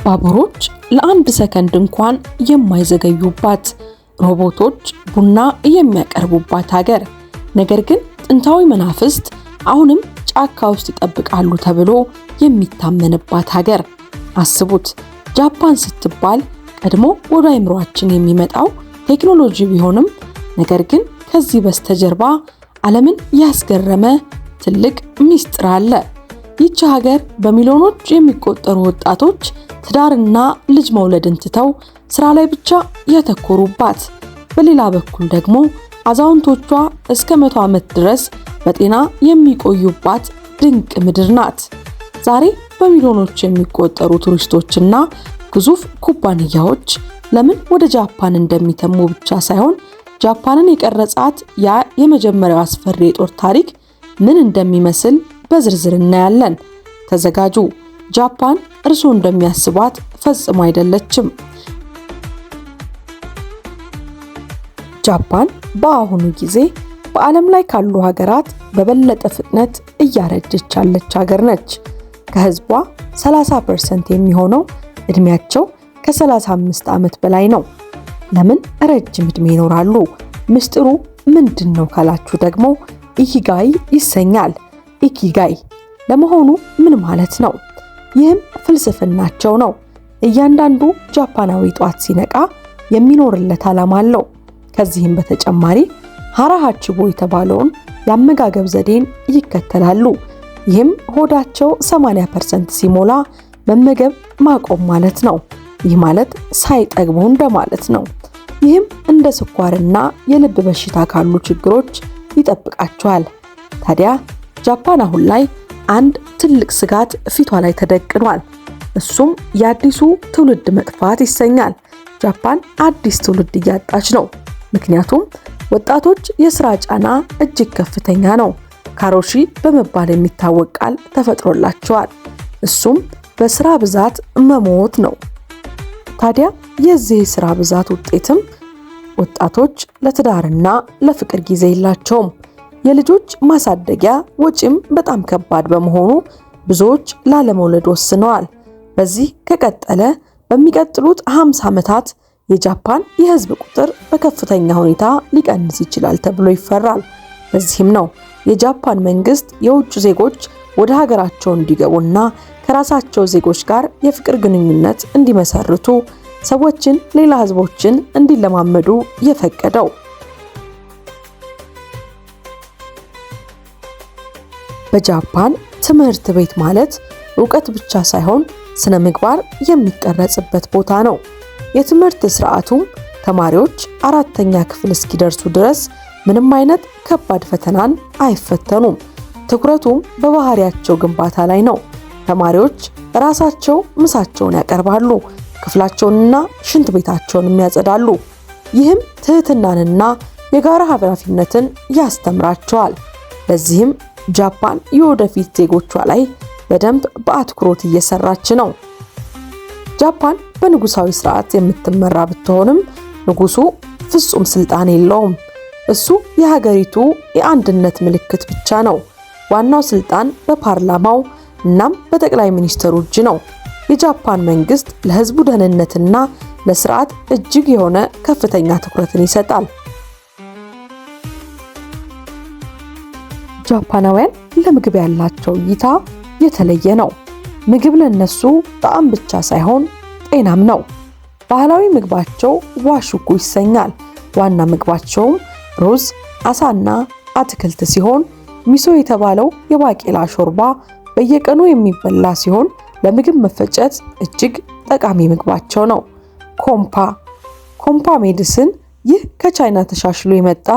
ባቡሮች ለአንድ ሰከንድ እንኳን የማይዘገዩባት፣ ሮቦቶች ቡና የሚያቀርቡባት ሀገር። ነገር ግን ጥንታዊ መናፍስት አሁንም ጫካ ውስጥ ይጠብቃሉ ተብሎ የሚታመንባት ሀገር። አስቡት፣ ጃፓን ስትባል ቀድሞ ወደ አእምሮአችን የሚመጣው ቴክኖሎጂ ቢሆንም ነገር ግን ከዚህ በስተጀርባ ዓለምን ያስገረመ ትልቅ ሚስጥር አለ። ይህች ሀገር በሚሊዮኖች የሚቆጠሩ ወጣቶች ትዳርና ልጅ መውለድን ትተው ስራ ላይ ብቻ ያተኮሩባት፣ በሌላ በኩል ደግሞ አዛውንቶቿ እስከ 100 ዓመት ድረስ በጤና የሚቆዩባት ድንቅ ምድር ናት። ዛሬ በሚሊዮኖች የሚቆጠሩ ቱሪስቶችና ግዙፍ ኩባንያዎች ለምን ወደ ጃፓን እንደሚተሙ ብቻ ሳይሆን ጃፓንን የቀረጻት ያ የመጀመሪያው አስፈሪ የጦር ታሪክ ምን እንደሚመስል በዝርዝር እናያለን። ተዘጋጁ። ጃፓን እርስዎ እንደሚያስቧት ፈጽሞ አይደለችም። ጃፓን በአሁኑ ጊዜ በዓለም ላይ ካሉ ሀገራት በበለጠ ፍጥነት እያረጀች ያለች ሀገር ነች። ከህዝቧ 30% የሚሆነው እድሜያቸው ከ35 ዓመት በላይ ነው። ለምን ረጅም እድሜ ይኖራሉ? ምስጢሩ ምንድነው ካላችሁ ደግሞ ኢኪጋይ ይሰኛል። ኢኪጋይ ለመሆኑ ምን ማለት ነው? ይህም ፍልስፍናቸው ነው። እያንዳንዱ ጃፓናዊ ጧት ሲነቃ የሚኖርለት ዓላማ አለው። ከዚህም በተጨማሪ ሃራሃቺቦ የተባለውን የአመጋገብ ዘዴን ይከተላሉ። ይህም ሆዳቸው 80% ሲሞላ መመገብ ማቆም ማለት ነው። ይህ ማለት ሳይጠግቡ እንደማለት ነው። ይህም እንደ ስኳርና የልብ በሽታ ካሉ ችግሮች ይጠብቃቸዋል። ታዲያ ጃፓን አሁን ላይ አንድ ትልቅ ስጋት ፊቷ ላይ ተደቅኗል። እሱም የአዲሱ ትውልድ መጥፋት ይሰኛል። ጃፓን አዲስ ትውልድ እያጣች ነው። ምክንያቱም ወጣቶች የሥራ ጫና እጅግ ከፍተኛ ነው። ካሮሺ በመባል የሚታወቅ ቃል ተፈጥሮላቸዋል። እሱም በሥራ ብዛት መሞት ነው። ታዲያ የዚህ የሥራ ብዛት ውጤትም ወጣቶች ለትዳርና ለፍቅር ጊዜ የላቸውም። የልጆች ማሳደጊያ ወጪም በጣም ከባድ በመሆኑ ብዙዎች ላለመውለድ ወስነዋል። በዚህ ከቀጠለ በሚቀጥሉት 50 ዓመታት የጃፓን የህዝብ ቁጥር በከፍተኛ ሁኔታ ሊቀንስ ይችላል ተብሎ ይፈራል። ለዚህም ነው የጃፓን መንግስት የውጭ ዜጎች ወደ ሀገራቸው እንዲገቡና ከራሳቸው ዜጎች ጋር የፍቅር ግንኙነት እንዲመሰርቱ፣ ሰዎችን ሌላ ህዝቦችን እንዲለማመዱ የፈቀደው። በጃፓን ትምህርት ቤት ማለት ዕውቀት ብቻ ሳይሆን ስነ ምግባር የሚቀረጽበት ቦታ ነው። የትምህርት ስርዓቱም ተማሪዎች 4ኛ ክፍል እስኪደርሱ ድረስ ምንም አይነት ከባድ ፈተናን አይፈተኑም። ትኩረቱም በባህሪያቸው ግንባታ ላይ ነው። ተማሪዎች ራሳቸው ምሳቸውን ያቀርባሉ፣ ክፍላቸውንና ሽንት ቤታቸውን ያጸዳሉ። ይህም ትህትናንና የጋራ ኃላፊነትን ያስተምራቸዋል። ለዚህም ጃፓን የወደፊት ዜጎቿ ላይ በደንብ በአትኩሮት እየሰራች ነው። ጃፓን በንጉሳዊ ስርዓት የምትመራ ብትሆንም ንጉሱ ፍጹም ስልጣን የለውም። እሱ የሀገሪቱ የአንድነት ምልክት ብቻ ነው። ዋናው ስልጣን በፓርላማው እናም በጠቅላይ ሚኒስትሩ እጅ ነው። የጃፓን መንግስት ለህዝቡ ደህንነትና ለስርዓት እጅግ የሆነ ከፍተኛ ትኩረትን ይሰጣል። ጃፓናውያን ለምግብ ያላቸው እይታ የተለየ ነው። ምግብ ለነሱ ጣዕም ብቻ ሳይሆን ጤናም ነው። ባህላዊ ምግባቸው ዋሹኩ ይሰኛል። ዋና ምግባቸውም ሩዝ፣ አሳና አትክልት ሲሆን ሚሶ የተባለው የባቄላ ሾርባ በየቀኑ የሚበላ ሲሆን ለምግብ መፈጨት እጅግ ጠቃሚ ምግባቸው ነው። ኮምፓ ሜዲሲን፣ ይህ ከቻይና ተሻሽሎ የመጣ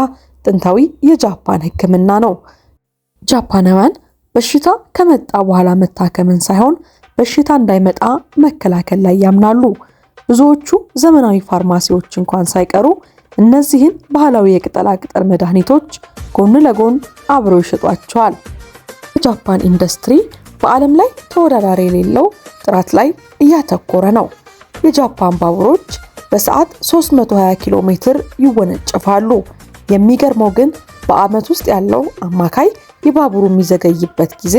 ጥንታዊ የጃፓን ሕክምና ነው። ጃፓናውያን በሽታ ከመጣ በኋላ መታከምን ሳይሆን በሽታ እንዳይመጣ መከላከል ላይ ያምናሉ። ብዙዎቹ ዘመናዊ ፋርማሲዎች እንኳን ሳይቀሩ እነዚህን ባህላዊ የቅጠላቅጠል መድኃኒቶች ጎን ለጎን አብረው ይሸጧቸዋል። የጃፓን ኢንዱስትሪ በዓለም ላይ ተወዳዳሪ የሌለው ጥራት ላይ እያተኮረ ነው። የጃፓን ባቡሮች በሰዓት 320 ኪሎ ሜትር ይወነጨፋሉ። የሚገርመው ግን በዓመት ውስጥ ያለው አማካይ የባቡሩ የሚዘገይበት ጊዜ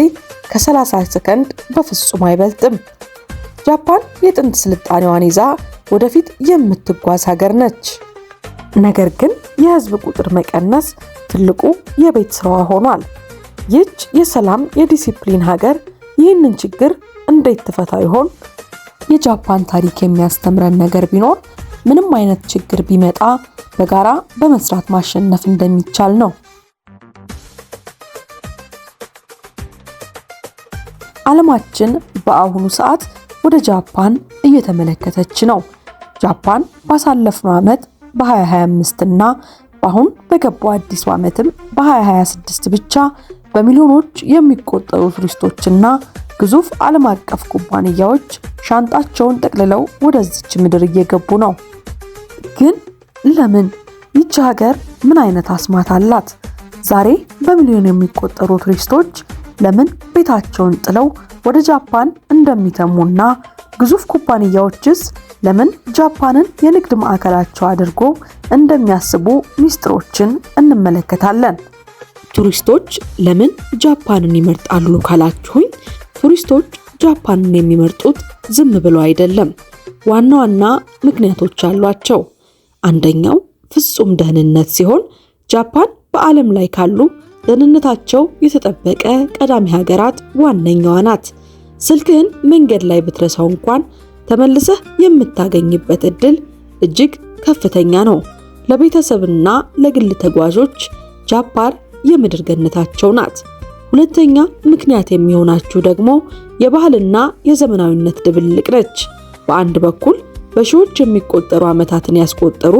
ከ30 ሰከንድ በፍጹም አይበልጥም። ጃፓን የጥንት ስልጣኔዋን ይዛ ወደፊት የምትጓዝ ሀገር ነች። ነገር ግን የህዝብ ቁጥር መቀነስ ትልቁ የቤት ስራዋ ሆኗል። ይህች የሰላም የዲሲፕሊን ሀገር ይህንን ችግር እንዴት ትፈታ ይሆን? የጃፓን ታሪክ የሚያስተምረን ነገር ቢኖር ምንም አይነት ችግር ቢመጣ በጋራ በመስራት ማሸነፍ እንደሚቻል ነው። ዓለማችን በአሁኑ ሰዓት ወደ ጃፓን እየተመለከተች ነው። ጃፓን ባሳለፍነው ዓመት በ2025 እና በአሁን በገባው አዲስ ዓመትም በ2026 ብቻ በሚሊዮኖች የሚቆጠሩ ቱሪስቶችና ግዙፍ ዓለም አቀፍ ኩባንያዎች ሻንጣቸውን ጠቅልለው ወደዚች ምድር እየገቡ ነው። ግን ለምን? ይህች ሀገር ምን አይነት አስማት አላት? ዛሬ በሚሊዮን የሚቆጠሩ ቱሪስቶች ለምን ቤታቸውን ጥለው ወደ ጃፓን እንደሚተሙና ግዙፍ ኩባንያዎችስ ለምን ጃፓንን የንግድ ማዕከላቸው አድርጎ እንደሚያስቡ ሚስጥሮችን እንመለከታለን። ቱሪስቶች ለምን ጃፓንን ይመርጣሉ ካላችሁኝ፣ ቱሪስቶች ጃፓንን የሚመርጡት ዝም ብለው አይደለም። ዋና ዋና ምክንያቶች አሏቸው። አንደኛው ፍጹም ደህንነት ሲሆን ጃፓን በዓለም ላይ ካሉ ደህንነታቸው የተጠበቀ ቀዳሚ ሀገራት ዋነኛዋ ናት። ስልክህን መንገድ ላይ ብትረሳው እንኳን ተመልሰህ የምታገኝበት እድል እጅግ ከፍተኛ ነው። ለቤተሰብና ለግል ተጓዦች ጃፓን የምድር ገነታቸው ናት። ሁለተኛ ምክንያት የሚሆናችሁ ደግሞ የባህልና የዘመናዊነት ድብልቅ ነች። በአንድ በኩል በሺዎች የሚቆጠሩ ዓመታትን ያስቆጠሩ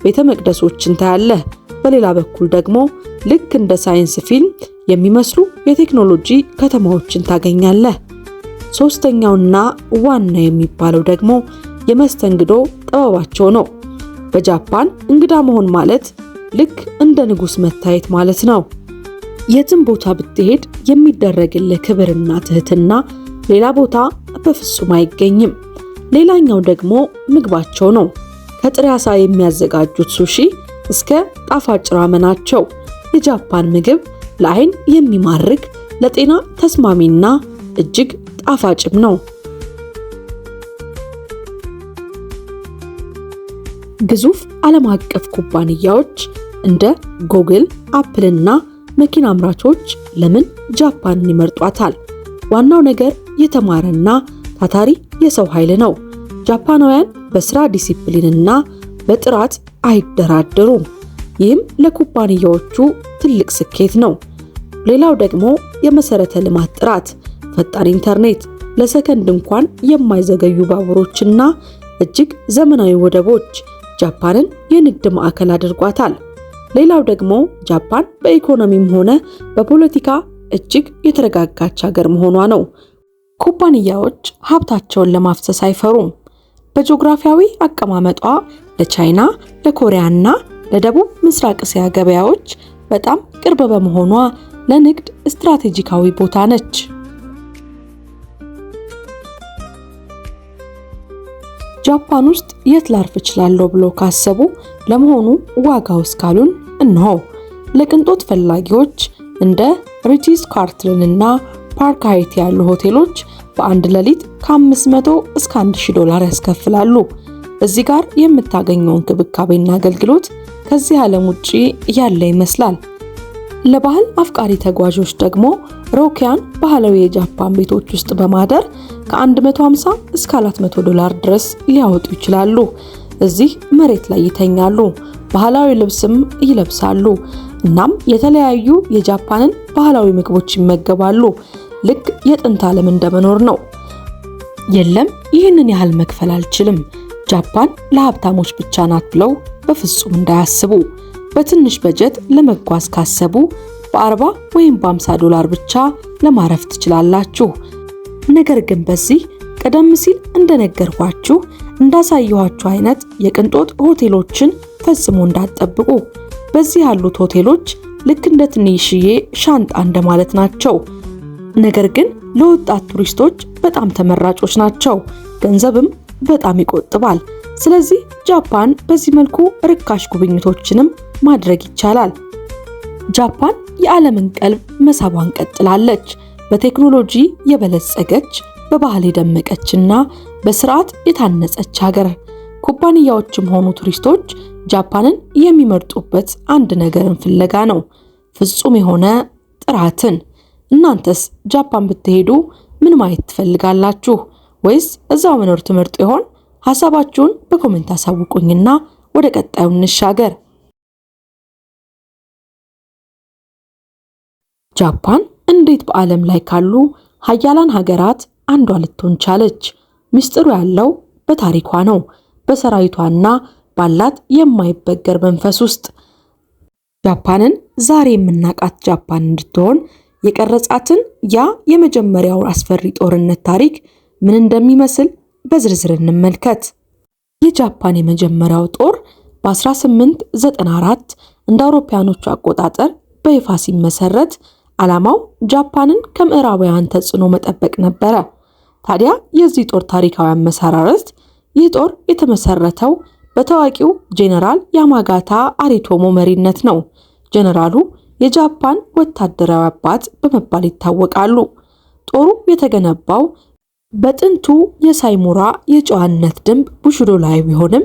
ቤተ መቅደሶችን ታያለህ። በሌላ በኩል ደግሞ ልክ እንደ ሳይንስ ፊልም የሚመስሉ የቴክኖሎጂ ከተማዎችን ታገኛለህ። ሶስተኛውና ዋና የሚባለው ደግሞ የመስተንግዶ ጥበባቸው ነው። በጃፓን እንግዳ መሆን ማለት ልክ እንደ ንጉስ መታየት ማለት ነው። የትም ቦታ ብትሄድ የሚደረግልህ ክብርና ትህትና ሌላ ቦታ በፍጹም አይገኝም። ሌላኛው ደግሞ ምግባቸው ነው። ከጥሬ ዓሳ የሚያዘጋጁት ሱሺ እስከ ጣፋጭ ራመናቸው የጃፓን ምግብ ለዓይን የሚማርክ ለጤና ተስማሚና እጅግ ጣፋጭም ነው። ግዙፍ ዓለም አቀፍ ኩባንያዎች እንደ ጉግል፣ አፕል እና መኪና አምራቾች ለምን ጃፓንን ይመርጧታል? ዋናው ነገር የተማረና ታታሪ የሰው ኃይል ነው። ጃፓናውያን በስራ ዲሲፕሊንና በጥራት አይደራደሩም። ይህም ለኩባንያዎቹ ትልቅ ስኬት ነው። ሌላው ደግሞ የመሰረተ ልማት ጥራት፣ ፈጣን ኢንተርኔት፣ ለሰከንድ እንኳን የማይዘገዩ ባቡሮችና እጅግ ዘመናዊ ወደቦች ጃፓንን የንግድ ማዕከል አድርጓታል። ሌላው ደግሞ ጃፓን በኢኮኖሚም ሆነ በፖለቲካ እጅግ የተረጋጋች ሀገር መሆኗ ነው። ኩባንያዎች ሀብታቸውን ለማፍሰስ አይፈሩም። በጂኦግራፊያዊ አቀማመጧ ለቻይና፣ ለኮሪያና ለደቡብ ምስራቅ እስያ ገበያዎች በጣም ቅርብ በመሆኗ ለንግድ ስትራቴጂካዊ ቦታ ነች። ጃፓን ውስጥ የት ላርፍ እችላለሁ ብሎ ካሰቡ ለመሆኑ ዋጋው እስካሉን እነሆ። ለቅንጦት ፈላጊዎች እንደ ሪቲስ ካርትልን እና ፓርክ ሃይት ያሉ ሆቴሎች በአንድ ሌሊት ከ500 እስከ $1000 ያስከፍላሉ። እዚህ ጋር የምታገኘው እንክብካቤና አገልግሎት ከዚህ ዓለም ውጪ ያለ ይመስላል። ለባህል አፍቃሪ ተጓዦች ደግሞ ሮኪያን ባህላዊ የጃፓን ቤቶች ውስጥ በማደር ከ150 እስከ $400 ድረስ ሊያወጡ ይችላሉ። እዚህ መሬት ላይ ይተኛሉ፣ ባህላዊ ልብስም ይለብሳሉ። እናም የተለያዩ የጃፓንን ባህላዊ ምግቦች ይመገባሉ። ልክ የጥንት ዓለም እንደመኖር ነው። የለም ይህንን ያህል መክፈል አልችልም፣ ጃፓን ለሀብታሞች ብቻ ናት ብለው በፍጹም እንዳያስቡ። በትንሽ በጀት ለመጓዝ ካሰቡ በ40 ወይም በ50 ብቻ ለማረፍ ትችላላችሁ። ነገር ግን በዚህ ቀደም ሲል እንደነገርኳችሁ እንዳሳየኋችሁ አይነት የቅንጦት ሆቴሎችን ፈጽሞ እንዳትጠብቁ። በዚህ ያሉት ሆቴሎች ልክ እንደ ትንሽዬ ሻንጣ እንደማለት ናቸው። ነገር ግን ለወጣት ቱሪስቶች በጣም ተመራጮች ናቸው። ገንዘብም በጣም ይቆጥባል። ስለዚህ ጃፓን በዚህ መልኩ ርካሽ ጉብኝቶችንም ማድረግ ይቻላል። ጃፓን የዓለምን ቀልብ መሳቧን ቀጥላለች። በቴክኖሎጂ የበለጸገች፣ በባህል የደመቀችና በስርዓት የታነጸች ሀገር። ኩባንያዎችም ሆኑ ቱሪስቶች ጃፓንን የሚመርጡበት አንድ ነገርን ፍለጋ ነው፣ ፍጹም የሆነ ጥራትን። እናንተስ ጃፓን ብትሄዱ ምን ማየት ትፈልጋላችሁ? ወይስ እዛው መኖር ትመርጡ ይሆን? ሐሳባችሁን በኮሜንት አሳውቁኝና ወደ ቀጣዩ እንሻገር። ጃፓን እንዴት በዓለም ላይ ካሉ ሀያላን ሀገራት አንዷ ልትሆን ቻለች? ምስጢሩ ያለው በታሪኳ ነው፣ በሰራዊቷና ባላት የማይበገር መንፈስ ውስጥ። ጃፓንን ዛሬ የምናውቃት ጃፓን እንድትሆን የቀረጻትን ያ የመጀመሪያው አስፈሪ ጦርነት ታሪክ ምን እንደሚመስል በዝርዝር እንመልከት። የጃፓን የመጀመሪያው ጦር በ1894 እንደ አውሮፓውያኖቹ አቆጣጠር በይፋ ሲመሰረት ዓላማው ጃፓንን ከምዕራባውያን ተጽዕኖ መጠበቅ ነበረ። ታዲያ የዚህ ጦር ታሪካዊ አመሰራረት፣ ይህ ጦር የተመሰረተው በታዋቂው ጄኔራል ያማጋታ አሪቶሞ መሪነት ነው። ጄኔራሉ የጃፓን ወታደራዊ አባት በመባል ይታወቃሉ። ጦሩ የተገነባው በጥንቱ የሳይሙራ የጨዋነት ደንብ ቡሽዶ ላይ ቢሆንም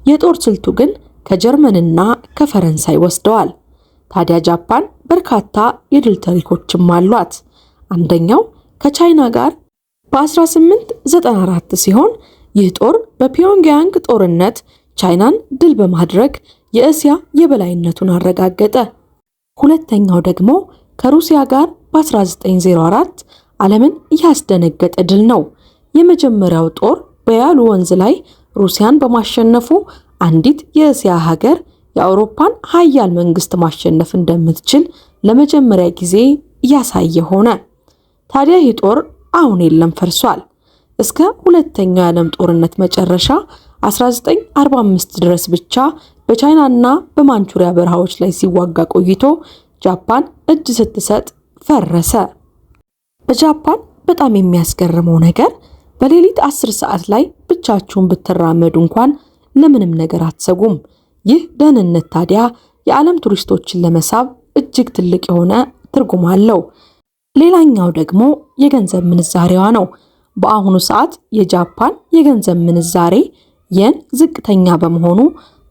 የጦር ስልቱ ግን ከጀርመንና ከፈረንሳይ ወስደዋል። ታዲያ ጃፓን በርካታ የድል ታሪኮችም አሏት። አንደኛው ከቻይና ጋር በ1894 ሲሆን ይህ ጦር በፒዮንግያንግ ጦርነት ቻይናን ድል በማድረግ የእስያ የበላይነቱን አረጋገጠ። ሁለተኛው ደግሞ ከሩሲያ ጋር በ1904 ዓለምን ያስደነገጠ ድል ነው። የመጀመሪያው ጦር በያሉ ወንዝ ላይ ሩሲያን በማሸነፉ አንዲት የእስያ ሀገር የአውሮፓን ሀያል መንግስት ማሸነፍ እንደምትችል ለመጀመሪያ ጊዜ ያሳየ ሆነ። ታዲያ ይህ ጦር አሁን የለም፣ ፈርሷል። እስከ ሁለተኛው የዓለም ጦርነት መጨረሻ 1945 ድረስ ብቻ በቻይናና በማንቹሪያ በረሃዎች ላይ ሲዋጋ ቆይቶ ጃፓን እጅ ስትሰጥ ፈረሰ። በጃፓን በጣም የሚያስገርመው ነገር በሌሊት 10 ሰዓት ላይ ብቻችሁን ብትራመዱ እንኳን ለምንም ነገር አትሰጉም። ይህ ደህንነት ታዲያ የዓለም ቱሪስቶችን ለመሳብ እጅግ ትልቅ የሆነ ትርጉም አለው። ሌላኛው ደግሞ የገንዘብ ምንዛሬዋ ነው። በአሁኑ ሰዓት የጃፓን የገንዘብ ምንዛሬ የን ዝቅተኛ በመሆኑ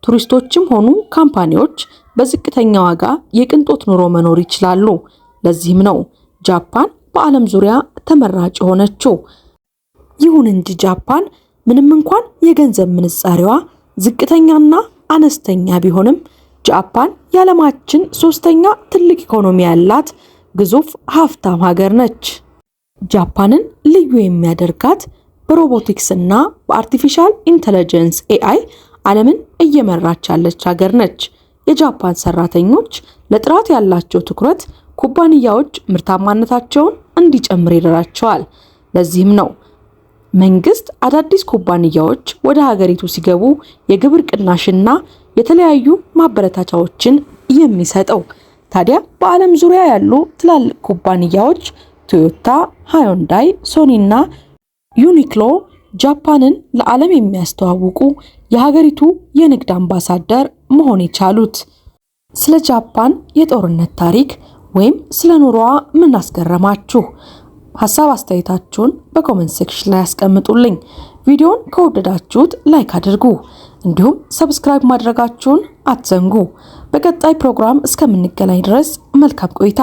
ቱሪስቶችም ሆኑ ካምፓኒዎች በዝቅተኛ ዋጋ የቅንጦት ኑሮ መኖር ይችላሉ። ለዚህም ነው ጃፓን በዓለም ዙሪያ ተመራጭ ሆነችው። ይሁን እንጂ ጃፓን ምንም እንኳን የገንዘብ ምንዛሬዋ ዝቅተኛና አነስተኛ ቢሆንም ጃፓን የዓለማችን ሶስተኛ ትልቅ ኢኮኖሚ ያላት ግዙፍ ሀብታም ሀገር ነች። ጃፓንን ልዩ የሚያደርጋት በሮቦቲክስ እና በአርቲፊሻል ኢንተለጀንስ AI ዓለምን እየመራች ያለች ሀገር ነች። የጃፓን ሰራተኞች ለጥራት ያላቸው ትኩረት ኩባንያዎች ምርታማነታቸውን እንዲጨምር ይረዳቸዋል። ለዚህም ነው መንግስት አዳዲስ ኩባንያዎች ወደ ሀገሪቱ ሲገቡ የግብር ቅናሽና የተለያዩ ማበረታቻዎችን የሚሰጠው። ታዲያ በዓለም ዙሪያ ያሉ ትላልቅ ኩባንያዎች ቶዮታ፣ ሃዮንዳይ፣ ሶኒ እና ዩኒክሎ ጃፓንን ለዓለም የሚያስተዋውቁ የሀገሪቱ የንግድ አምባሳደር መሆን የቻሉት። ስለ ጃፓን የጦርነት ታሪክ ወይም ስለ ኑሮዋ ምን አስገረማችሁ? ሐሳብ አስተያየታችሁን በኮሜንት ሴክሽን ላይ ያስቀምጡልኝ። ቪዲዮን ከወደዳችሁት ላይክ አድርጉ፣ እንዲሁም ሰብስክራይብ ማድረጋችሁን አትዘንጉ። በቀጣይ ፕሮግራም እስከምንገናኝ ድረስ መልካም ቆይታ